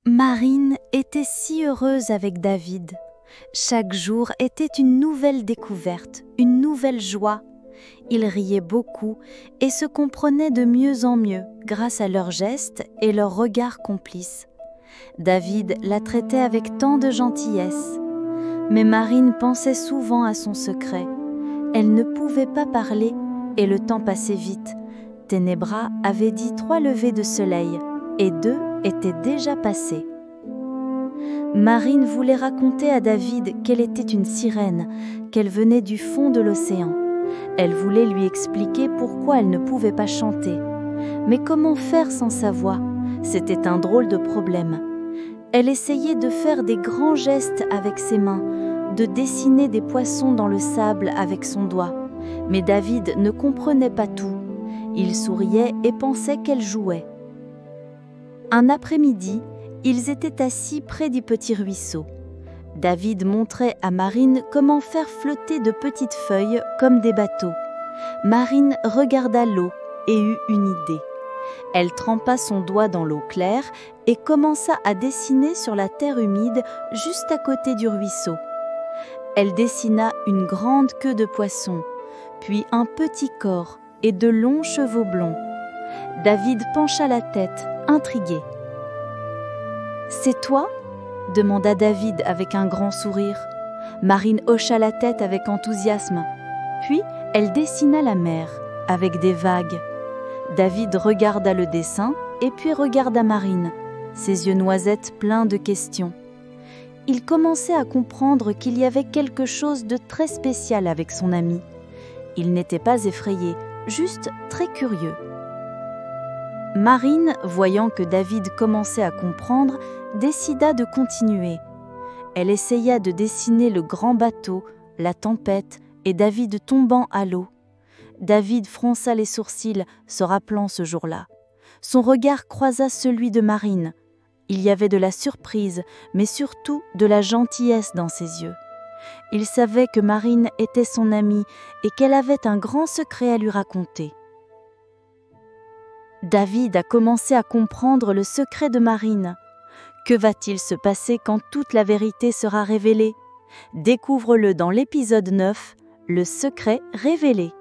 Marine était si heureuse avec David. Chaque jour était une nouvelle découverte, une nouvelle joie. Ils riaient beaucoup et se comprenaient de mieux en mieux grâce à leurs gestes et leurs regards complices. David la traitait avec tant de gentillesse. Mais Marine pensait souvent à son secret. Elle ne pouvait pas parler et le temps passait vite. Ténébra avait dit 3 levées de soleil et 2 étaient déjà passées. Marine voulait raconter à David qu'elle était une sirène, qu'elle venait du fond de l'océan. Elle voulait lui expliquer pourquoi elle ne pouvait pas chanter. Mais comment faire sans sa voix ? C'était un drôle de problème. Elle essayait de faire des grands gestes avec ses mains, de dessiner des poissons dans le sable avec son doigt. Mais David ne comprenait pas tout. Il souriait et pensait qu'elle jouait. Un après-midi, ils étaient assis près du petit ruisseau. David montrait à Marine comment faire flotter de petites feuilles comme des bateaux. Marine regarda l'eau et eut une idée. Elle trempa son doigt dans l'eau claire et commença à dessiner sur la terre humide juste à côté du ruisseau. Elle dessina une grande queue de poisson, puis un petit corps et de longs cheveux blonds. David pencha la tête, intrigué. « C'est toi ?» demanda David avec un grand sourire. Marine hocha la tête avec enthousiasme. Puis elle dessina la mer, avec des vagues. David regarda le dessin et puis regarda Marine, ses yeux noisettes pleins de questions. Il commençait à comprendre qu'il y avait quelque chose de très spécial avec son ami. Il n'était pas effrayé, juste très curieux. Marine, voyant que David commençait à comprendre, décida de continuer. Elle essaya de dessiner le grand bateau, la tempête et David tombant à l'eau. David fronça les sourcils, se rappelant ce jour-là. Son regard croisa celui de Marine. Il y avait de la surprise, mais surtout de la gentillesse dans ses yeux. Il savait que Marine était son amie et qu'elle avait un grand secret à lui raconter. David a commencé à comprendre le secret de Marine. Que va-t-il se passer quand toute la vérité sera révélée ? Découvre-le dans l'épisode 9, Le secret révélé.